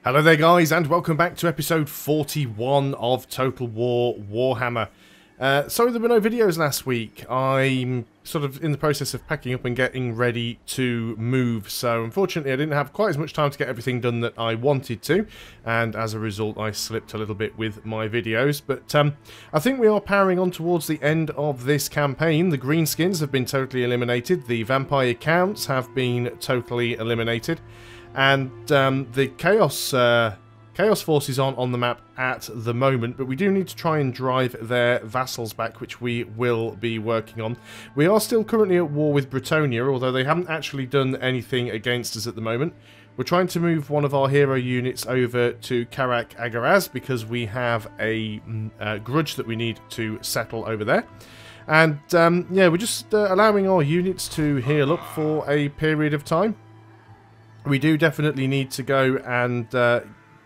Hello there guys, and welcome back to episode 41 of Total War Warhammer. Sorry there were no videos last week. I'm sort of in the process of packing up and getting ready to move, so unfortunately I didn't have quite as much time to get everything done that I wanted to, and as a result I slipped a little bit with my videos. But I think we are powering on towards the end of this campaign. The greenskins have been totally eliminated, the vampire counts have been totally eliminated, and the Chaos forces aren't on the map at the moment, but we do need to try and drive their vassals back, which we will be working on. We are still currently at war with Bretonnia, although they haven't actually done anything against us at the moment. We're trying to move one of our hero units over to Karak Agaraz because we have a grudge that we need to settle over there. And yeah, we're just allowing our units to heal up for a period of time. We do definitely need to go and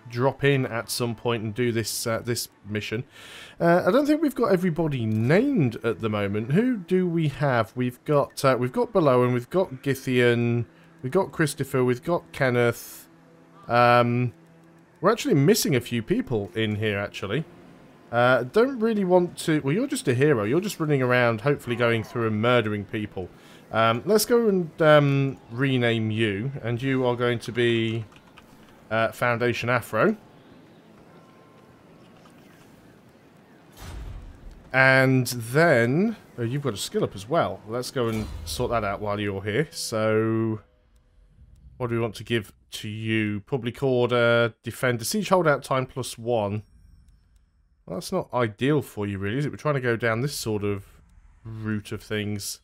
drop in at some point and do this this mission. I don't think we've got everybody named at the moment. Who do we have? We've got Belowen, we've got Githian, we've got Christopher, we've got Kenneth. We're actually missing a few people in here actually. Don't really want to. Well, you're just a hero. You're just running around, hopefully going through and murdering people. Let's go and rename you, and you are going to be Foundation Afro. And then, oh, you've got a skill up as well. Let's go and sort that out while you're here. So, what do we want to give to you? Public Order, Defender, Siege Holdout Time +1. Well, that's not ideal for you really, is it? We're trying to go down this sort of route of things.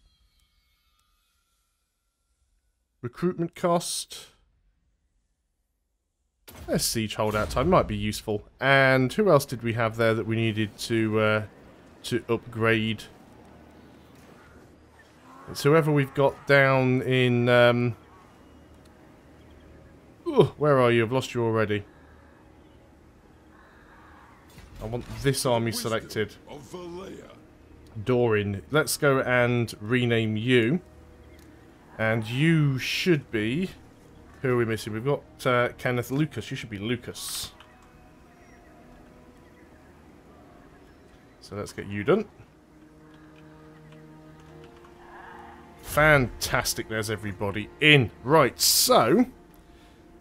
Recruitment cost. There's siege holdout time, might be useful. And who else did we have there that we needed to upgrade? It's whoever we've got down in. Where are you? I've lost you already. I want this army selected. Dorin. Let's go and rename you. And you should be... Who are we missing? We've got Kenneth. Lucas. You should be Lucas. So let's get you done. Fantastic. There's everybody in. Right, so...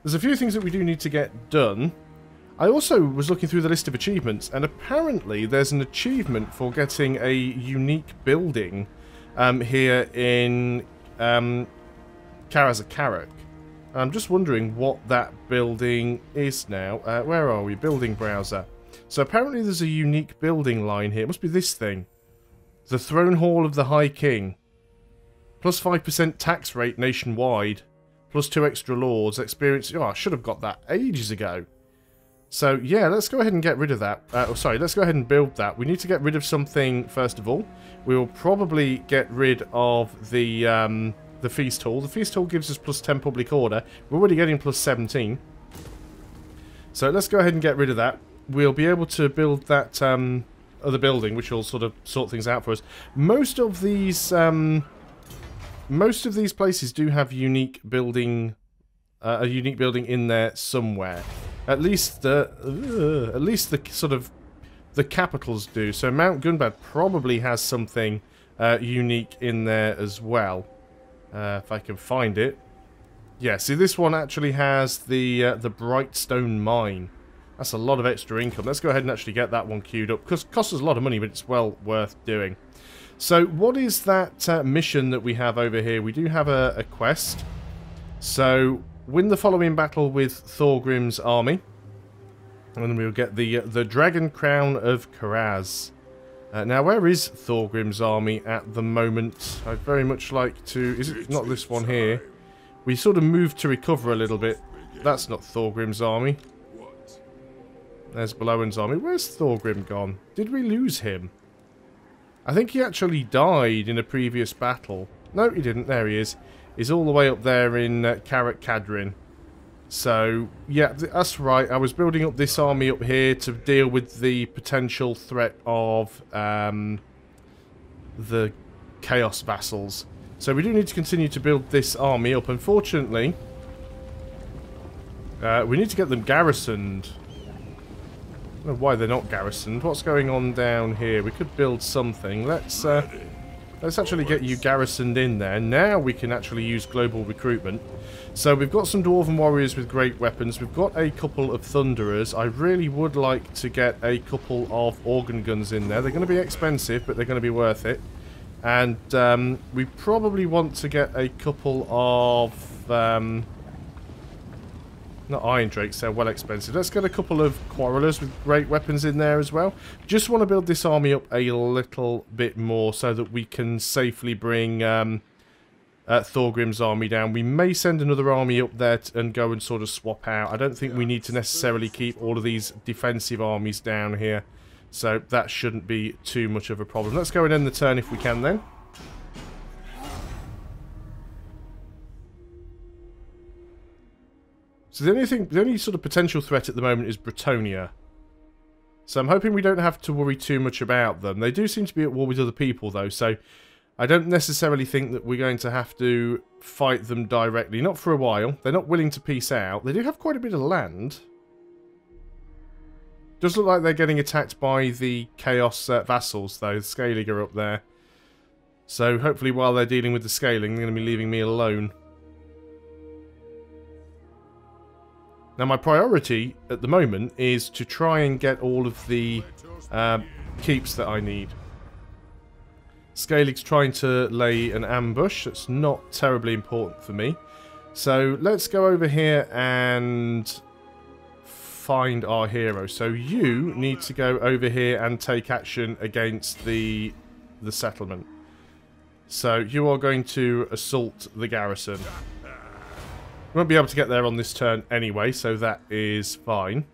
There's a few things that we do need to get done. I also was looking through the list of achievements, and apparently there's an achievement for getting a unique building here in... Karak. I'm just wondering what that building is now. Where are we? Building browser. So apparently there's a unique building line here. It must be this thing. The Throne Hall of the High King. Plus 5% tax rate nationwide. Plus 2 extra lords. Experience... Oh, I should have got that ages ago. So yeah, let's go ahead and get rid of that. Let's go ahead and build that. We need to get rid of something first of all. We will probably get rid of the Feast Hall. The Feast Hall gives us plus 10 public order. We're already getting plus 17. So let's go ahead and get rid of that. We'll be able to build that other building, which will sort of sort things out for us. Most of these places do have unique building, a unique building in there somewhere. At least the sort of the capitals do. So Mount Gunbad probably has something unique in there as well. If I can find it. Yeah, see this one actually has the Brightstone Mine. That's a lot of extra income. Let's go ahead and actually get that one queued up. Because it costs us a lot of money, but it's well worth doing. So what is that mission that we have over here? We do have a quest. So win the following battle with Thorgrim's army. And then we'll get the Dragon Crown of Karaz. Now, where is Thorgrim's army at the moment? I'd very much like to... Is it not this one here? We sort of moved to recover a little bit. That's not Thorgrim's army. There's Belowen's army. Where's Thorgrim gone? Did we lose him? I think he actually died in a previous battle. No, he didn't. There he is. He's all the way up there in Karak Kadrin. So, yeah, that's right. I was building up this army up here to deal with the potential threat of the Chaos vassals. So we do need to continue to build this army up. Unfortunately, We need to get them garrisoned. I don't know why they're not garrisoned. What's going on down here? We could build something. Let's actually get you garrisoned in there. Now we can actually use global recruitment. So we've got some Dwarven warriors with great weapons. We've got a couple of Thunderers. I really would like to get a couple of organ guns in there. They're going to be expensive, but they're going to be worth it. And we probably want to get a couple of... not Iron Drakes, they're well expensive. Let's get a couple of Quarrelers with great weapons in there as well. Just want to build this army up a little bit more so that we can safely bring Thorgrim's army down. We may send another army up there and go and sort of swap out. I don't think we need to necessarily keep all of these defensive armies down here. So that shouldn't be too much of a problem. Let's go and end the turn if we can then. So the only sort of potential threat at the moment is Bretonnia. So I'm hoping we don't have to worry too much about them. They do seem to be at war with other people though, so I don't necessarily think that we're going to have to fight them directly. Not for a while. They're not willing to peace out. They do have quite a bit of land. Does look like they're getting attacked by the Chaos vassals though. The Scaling are up there. So hopefully while they're dealing with the Scaling, they're going to be leaving me alone. Now my priority at the moment is to try and get all of the keeps that I need. Scalig's trying to lay an ambush. That's not terribly important for me. So let's go over here and find our hero. So you need to go over here and take action against the settlement. So you are going to assault the garrison. We won't be able to get there on this turn anyway, so that is fine.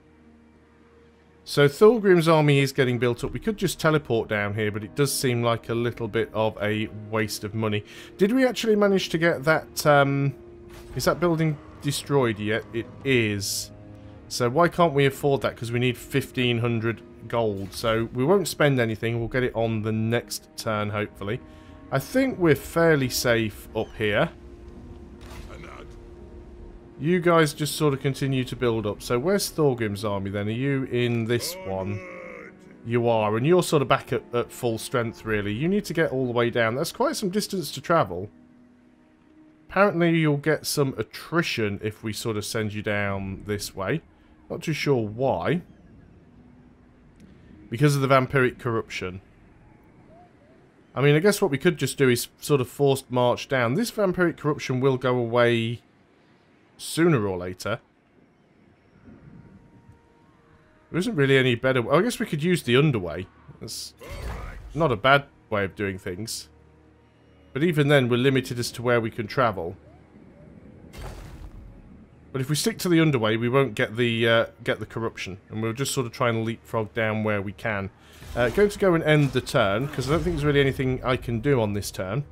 So Thorgrim's army is getting built up. We could just teleport down here, but it does seem like a little bit of a waste of money. Did we actually manage to get that... is that building destroyed yet? It is. So why can't we afford that? Because we need 1,500 gold. So we won't spend anything. We'll get it on the next turn, hopefully. I think we're fairly safe up here. You guys just sort of continue to build up. So where's Thorgrim's army then? Are you in this one? You are, and you're sort of back at full strength really. You need to get all the way down. That's quite some distance to travel. Apparently you'll get some attrition if we sort of send you down this way. Not too sure why. Because of the vampiric corruption. I mean, I guess what we could just do is sort of forced march down. This vampiric corruption will go away sooner or later. There isn't really any better... I guess we could use the underway. That's not a bad way of doing things. But even then, we're limited as to where we can travel. But if we stick to the underway, we won't get the corruption. And we'll just sort of try and leapfrog down where we can. Going to go and end the turn, because I don't think there's really anything I can do on this turn.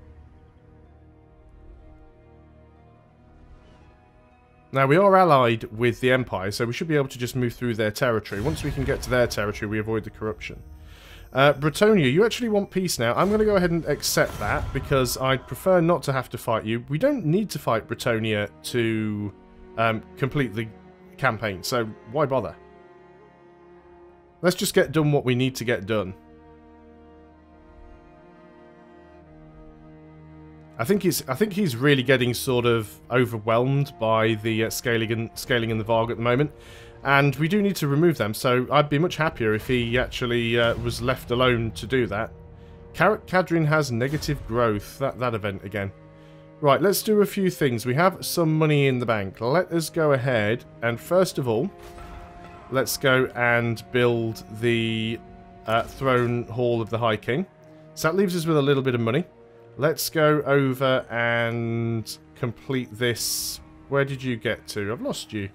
Now, we are allied with the Empire, so we should be able to just move through their territory. Once we can get to their territory, we avoid the corruption. Bretonnia, you actually want peace now. I'm going to go ahead and accept that, because I'd prefer not to have to fight you. We don't need to fight Bretonnia to complete the campaign, so why bother? Let's just get done what we need to get done. I think he's really getting sort of overwhelmed by the scaling and the Varg at the moment, and we do need to remove them. So I'd be much happier if he actually was left alone to do that. Cadrin has negative growth. That event again. Right, let's do a few things. We have some money in the bank. Let us go ahead and first of all, let's go and build the throne hall of the High King. So that leaves us with a little bit of money. Let's go over and complete this. Where did you get to? I've lost you.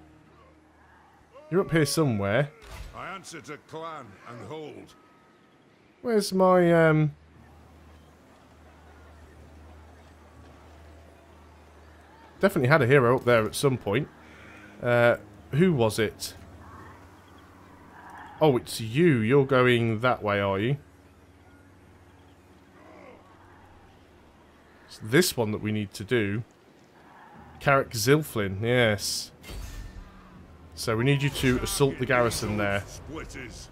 You're up here somewhere. I answer to clan and hold. Where's my definitely had a hero up there at some point. Who was it? Oh, it's you. You're going that way, are you? It's this one that we need to do. Carrick Zilflin, yes. So we need you to assault the garrison there. Splitters.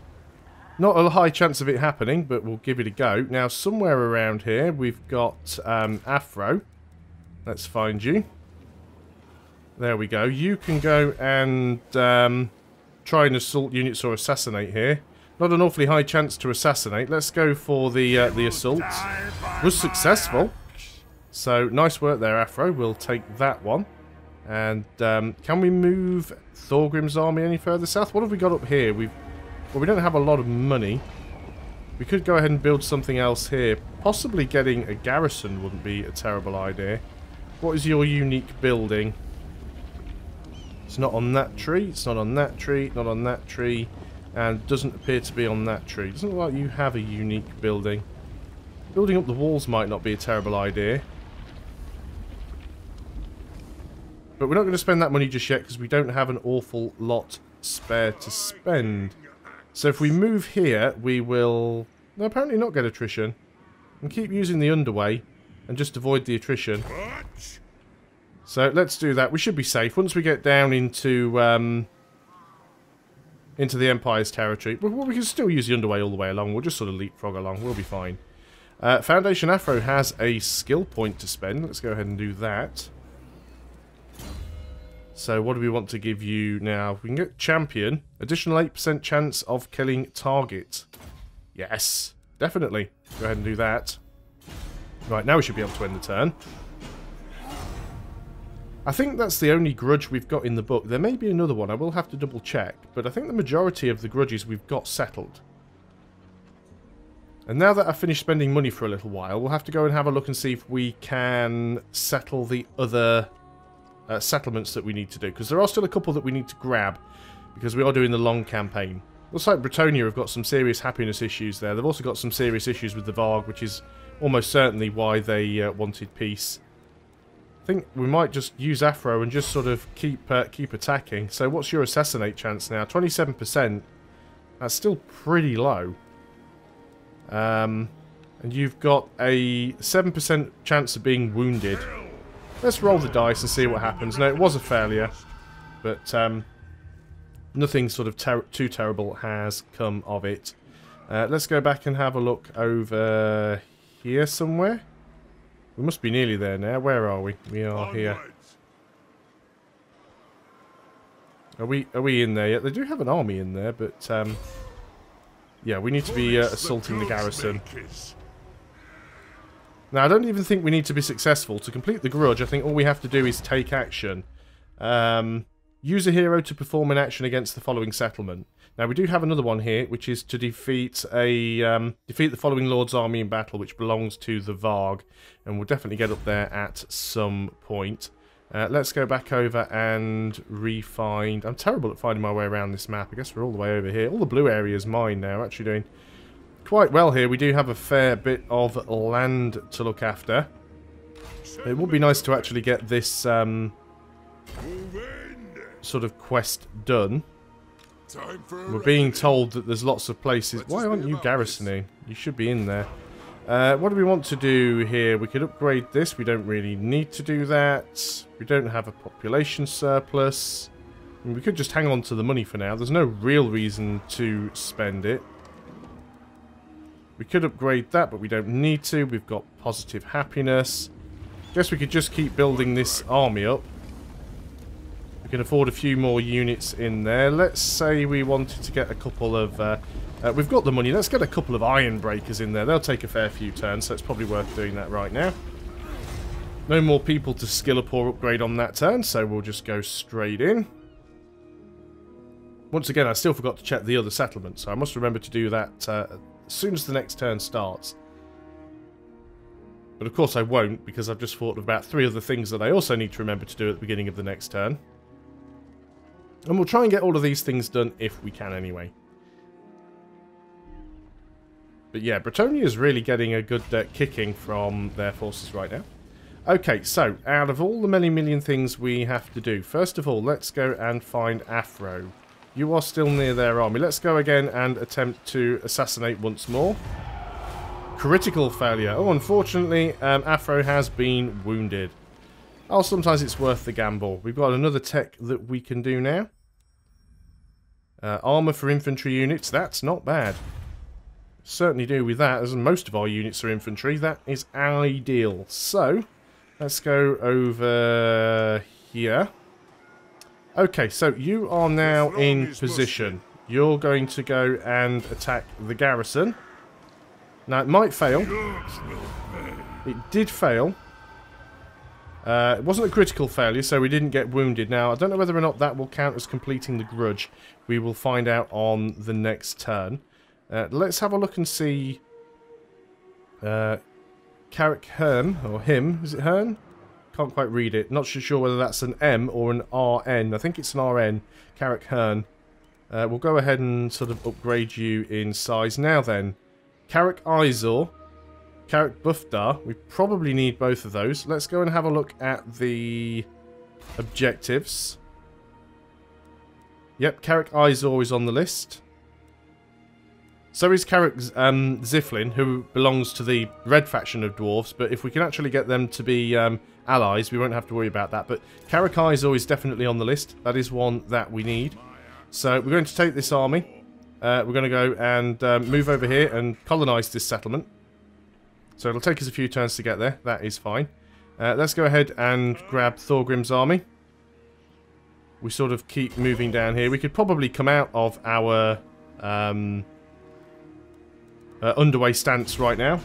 Not a high chance of it happening, but we'll give it a go. Now, somewhere around here, we've got Afro. Let's find you. There we go. You can go and try and assault units or assassinate here. Not an awfully high chance to assassinate. Let's go for the assault. Was successful. So, nice work there, Afro. We'll take that one. And can we move Thorgrim's army any further south? What have we got up here? Well, we don't have a lot of money. We could go ahead and build something else here. Possibly getting a garrison wouldn't be a terrible idea. What is your unique building? It's not on that tree. It's not on that tree. Not on that tree. And doesn't appear to be on that tree. Doesn't look like you have a unique building. Building up the walls might not be a terrible idea. But we're not going to spend that money just yet because we don't have an awful lot spare to spend. So if we move here, we will apparently not get attrition. And keep using the underway and just avoid the attrition. So let's do that. We should be safe. Once we get down into the Empire's territory, we can still use the underway all the way along. We'll just sort of leapfrog along. We'll be fine. Foundation Afro has a skill point to spend. Let's go ahead and do that. So what do we want to give you now? We can get Champion. Additional 8% chance of killing target. Yes, definitely. Go ahead and do that. Right, now we should be able to end the turn. I think that's the only grudge we've got in the book. There may be another one. I will have to double check. But I think the majority of the grudges we've got settled. And now that I've finished spending money for a little while, we'll have to go and have a look and see if we can settle the other settlements that we need to do, because there are still a couple that we need to grab because we are doing the long campaign. Looks like Bretonnia have got some serious happiness issues there. They've also got some serious issues with the Varg, which is almost certainly why they wanted peace. I think we might just use Afro and just sort of keep attacking. So what's your assassinate chance now? 27%. That's still pretty low. And you've got a 7% chance of being wounded. Let's roll the dice and see what happens. No, it was a failure, but nothing sort of too terrible has come of it. Let's go back and have a look over here somewhere. We must be nearly there now. Where are we? We are here. Are we in there yet? They do have an army in there, but yeah, we need to be assaulting the garrison. Now, I don't even think we need to be successful. To complete the grudge, I think all we have to do is take action. Use a hero to perform an action against the following settlement. Now, we do have another one here, which is to defeat the following Lord's army in battle, which belongs to the Varg. And we'll definitely get up there at some point. Let's go back over and re-find... I'm terrible at finding my way around this map. I guess we're all the way over here. All the blue area is mine now, actually doing quite well here. We do have a fair bit of land to look after. It would be nice to actually get this sort of quest done. We're being told that there's lots of places. Why aren't you garrisoning? You should be in there. What do we want to do here? We could upgrade this. We don't really need to do that. We don't have a population surplus. I mean, we could just hang on to the money for now. There's no real reason to spend it. We could upgrade that, but we don't need to. We've got positive happiness. Guess we could just keep building this army up. We can afford a few more units in there. Let's say we wanted to get a couple of... we've got the money. Let's get a couple of iron breakers in there. They'll take a fair few turns, so it's probably worth doing that right now. No more people to skill up or upgrade on that turn, so we'll just go straight in. Once again, I still forgot to check the other settlement, so I must remember to do that as soon as the next turn starts. But of course I won't, because I've just thought of about 3 other things that I also need to remember to do at the beginning of the next turn. And we'll try and get all of these things done if we can anyway. But yeah, Bretonnia is really getting a good kicking from their forces right now. Okay, so out of all the many million things we have to do, first of all, let's go and find Afro. You are still near their army. Let's go again and attempt to assassinate once more. Critical failure. Oh, unfortunately, Afro has been wounded. Oh, sometimes it's worth the gamble. We've got another tech that we can do now. Armour for infantry units, that's not bad. Certainly do with that, as most of our units are infantry. That is ideal. So, let's go over here. Okay, so you are now in position. You're going to go and attack the garrison. Now, it might fail. It did fail. It wasn't a critical failure, so we didn't get wounded. Now, I don't know whether or not that will count as completing the grudge. We will find out on the next turn. Let's have a look and see... Carrick Hearn, or him. Is it Hearn? Can't quite read it. Not sure whether that's an M or an RN. I think it's an RN. Carrick Hearn. We'll go ahead and sort of upgrade you in size. Now then, Carrick Izor, Carrick Buffdar. We probably need both of those. Let's go and have a look at the objectives. Yep, Carrick Izor is on the list. So is Carrick Ziflin, who belongs to the red faction of dwarves, but if we can actually get them to be allies, we won't have to worry about that. But Carrick Izor is definitely on the list. That is one that we need. So we're going to take this army. We're going to go and move over here and colonise this settlement. So it'll take us a few turns to get there. That is fine. Let's go ahead and grab Thorgrim's army. We sort of keep moving down here. We could probably come out of our... underway stance right now,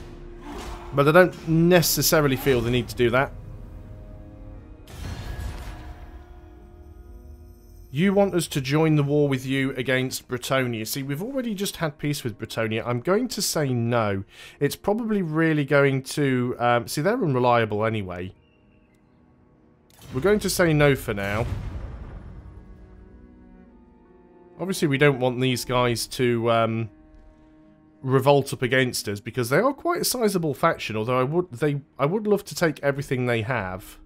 but I don't necessarily feel the need to do that. You want us to join the war with you against Bretonnia. See, we've already just had peace with Bretonnia. I'm going to say no. It's probably really going to... see, they're unreliable anyway. We're going to say no for now. Obviously, we don't want these guys to... revolt up against us, because they are quite a sizable faction, although I would love to take everything they have.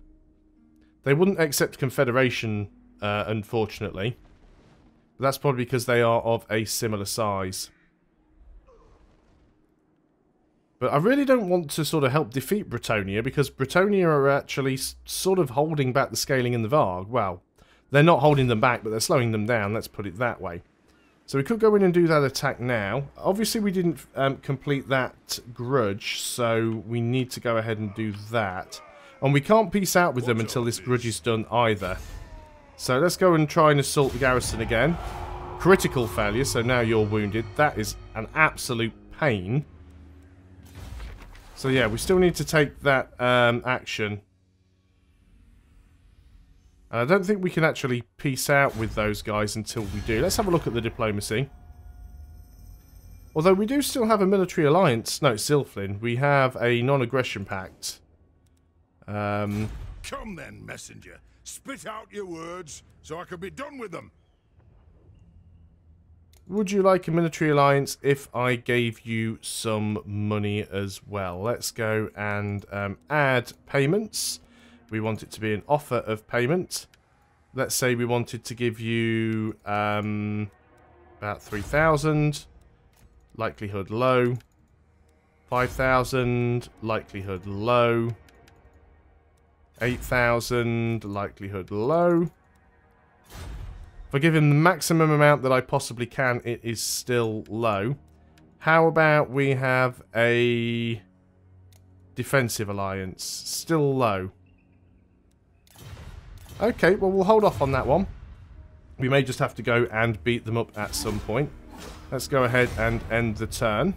They wouldn't accept Confederation, unfortunately. But that's probably because they are of a similar size. But I really don't want to sort of help defeat Bretonnia, because Bretonnia are actually sort of holding back the scaling in the Varg. Well, they're not holding them back, but they're slowing them down, let's put it that way. So we could go in and do that attack now. Obviously we didn't complete that grudge, so we need to go ahead and do that. And we can't peace out with them until this grudge is done either. So let's go and try and assault the garrison again. Critical failure, so now you're wounded. That is an absolute pain. So yeah, we still need to take that action. And I don't think we can actually peace out with those guys until we do. Let's have a look at the diplomacy. Although we do still have a military alliance. No, Zilflin. We have a non-aggression pact. Come then, messenger. Spit out your words so I can be done with them. Would you like a military alliance if I gave you some money as well? Let's go and add payments. We want it to be an offer of payment. Let's say we wanted to give you about 3,000. Likelihood low. 5,000. Likelihood low. 8,000. Likelihood low. If I give him the maximum amount that I possibly can, it is still low. How about we have a defensive alliance? Still low. Okay, well, we'll hold off on that one. We may just have to go and beat them up at some point. Let's go ahead and end the turn.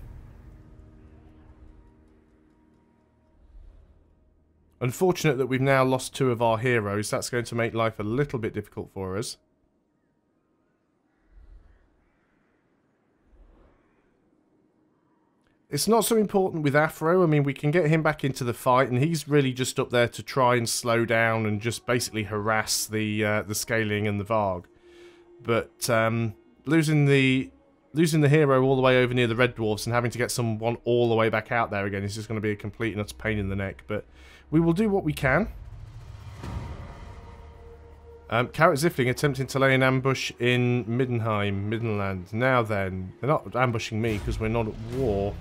Unfortunate that we've now lost 2 of our heroes. That's going to make life a little bit difficult for us. It's not so important with Afro. I mean, we can get him back into the fight, and he's really just up there to try and slow down and just basically harass the scaling and the Varg. But losing the hero all the way over near the Red Dwarfs and having to get someone all the way back out there again is just going to be a complete and utter pain in the neck. But we will do what we can. Carrot Zifling attempting to lay an ambush in Middenland. Now then, they're not ambushing me because we're not at war.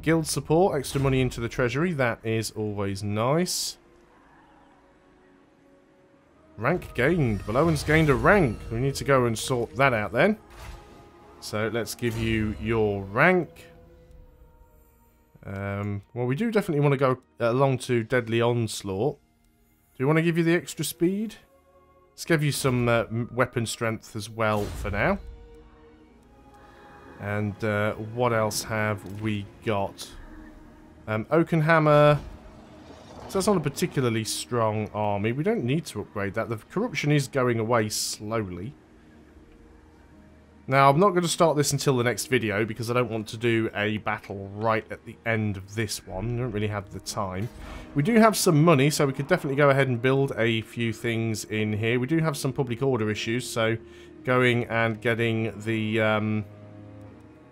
Guild support, extra money into the treasury. That is always nice. Rank gained. Below one's gained a rank. We need to go and sort that out then. So let's give you your rank. Well, we do definitely want to go along to Deadly Onslaught. Do we want to give you the extra speed? Let's give you some weapon strength as well for now. And what else have we got? Oaken Hammer. So that's not a particularly strong army. We don't need to upgrade that. The corruption is going away slowly. Now, I'm not going to start this until the next video because I don't want to do a battle right at the end of this one. I don't really have the time. We do have some money, so we could definitely go ahead and build a few things in here. We do have some public order issues, so going and getting the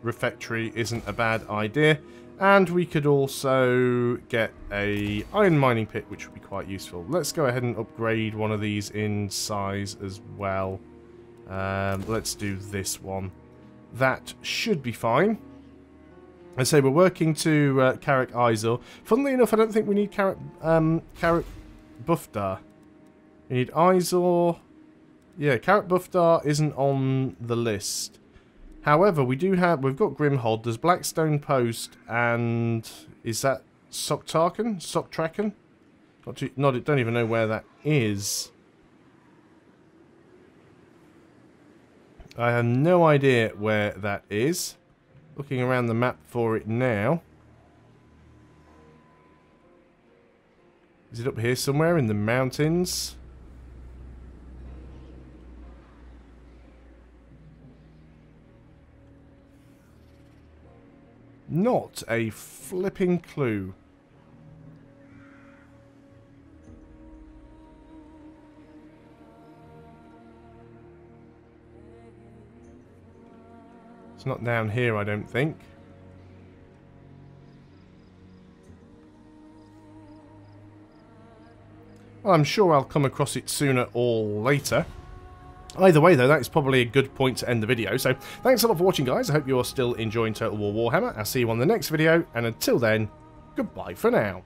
refectory isn't a bad idea. And we could also get a iron mining pit, which would be quite useful. Let's go ahead and upgrade one of these in size as well. Let's do this one. That should be fine. I say we're working to Carrick Izor. Funnily enough, I don't think we need Carrick Buffdar. We need Izor. Yeah, Carrick Buffdar isn't on the list. However, we've got Grimhod, there's Blackstone Post, and is that Soktraken? Soktraken? Don't even know where that is. I have no idea where that is. Looking around the map for it now. Is it up here somewhere in the mountains? Not a flipping clue. It's not down here, I don't think. Well, I'm sure I'll come across it sooner or later. Either way, though, that is probably a good point to end the video. So, thanks a lot for watching, guys. I hope you're still enjoying Total War Warhammer. I'll see you on the next video, and until then, goodbye for now.